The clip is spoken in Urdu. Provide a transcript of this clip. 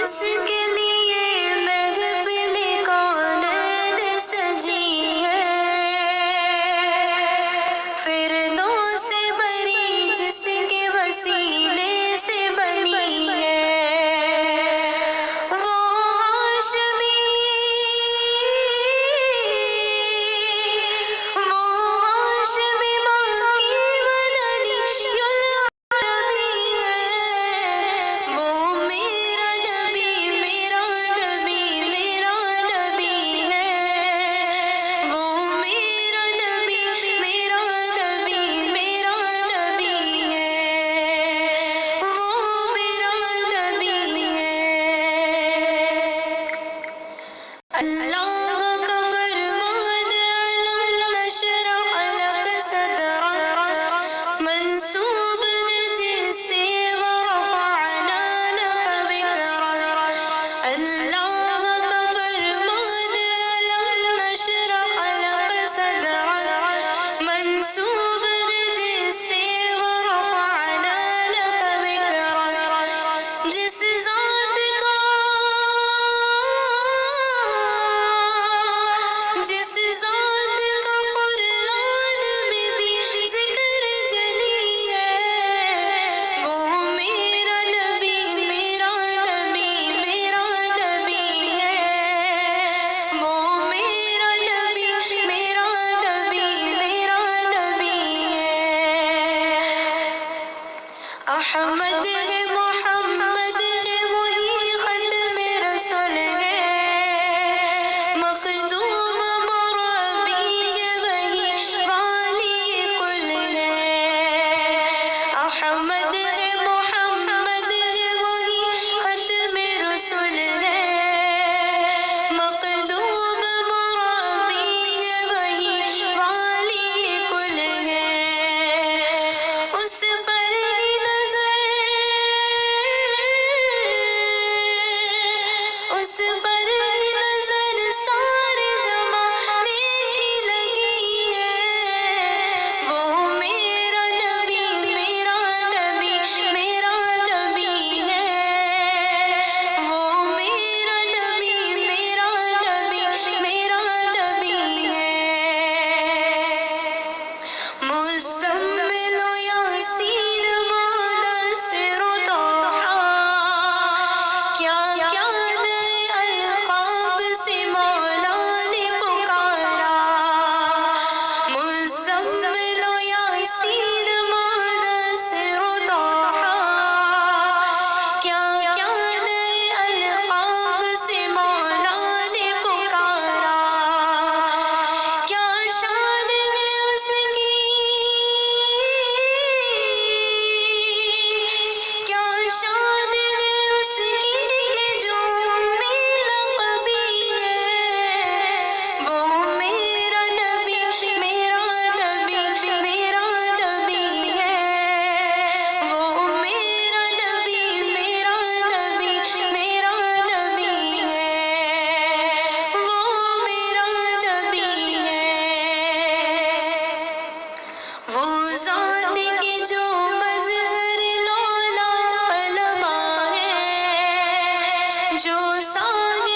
جس کے لیے محفل کونین سجی ہے، فردوس بری جس کے وسیلے سے بنی ہے، وہ ہاشمی ماں کی مدنی العربی ہے، وہ میرا نبی میرا نبی میرا نبی ہے، وہ میرا نبی میرا نبی میرا نبی ہے، وہ میرا نبی ہے۔ اللہ کا فرمان علم نشرح لک صدرک، منسوب ہے جس سے ورفعنا لک ذکرک۔ اللہ کا فرمان علم نشرح لک صدرک، منسوب ہے جس سے ورفعنا لک ذکرک۔ جس ذات کا قرآن میں بھی ذکر جلی ہے، وہ میرا نبی میرا نبی میرا نبی ہے، وہ میرا نبی میرا نبی میرا نبی ہے۔ احمد ہے محمد ہے وہی ختم رسول ہے، مخدوم مربی ہے وہی والی کل ہے۔ احمد ہے محمد ہے وہی ختم رسول ہے، مخدوم مربی ہے وہی والی کل ہے۔ اس پر ہی نظر، اس پر ہی نظر سارے زمانے کی لگی ہے، وہ میرا نبی میرا نبی میرا نبی ہے، وہ میرا نبی میرا نبی میرا نبی ہے۔ مزمل و یاسین مدثر و طٰہٰ، کیا کیا نئے القاب سے مولا نے پکارا، مزمل و یاسین مدثر و طٰہٰ، کیا کیا نئے القاب سے مولا نے پکارا، کیا شان ہے اس کی، کیا شان ہے اس کی کہ جو لقبی ہے، وہ میرا نبی میرا نبی میرا نبی ہے، وہ میرا نبی میرا نبی میرا نبی ہے، وہ میرا نبی ہے۔ وہ ذات کی جو مظہر لولا قلبہ ہے، جو سال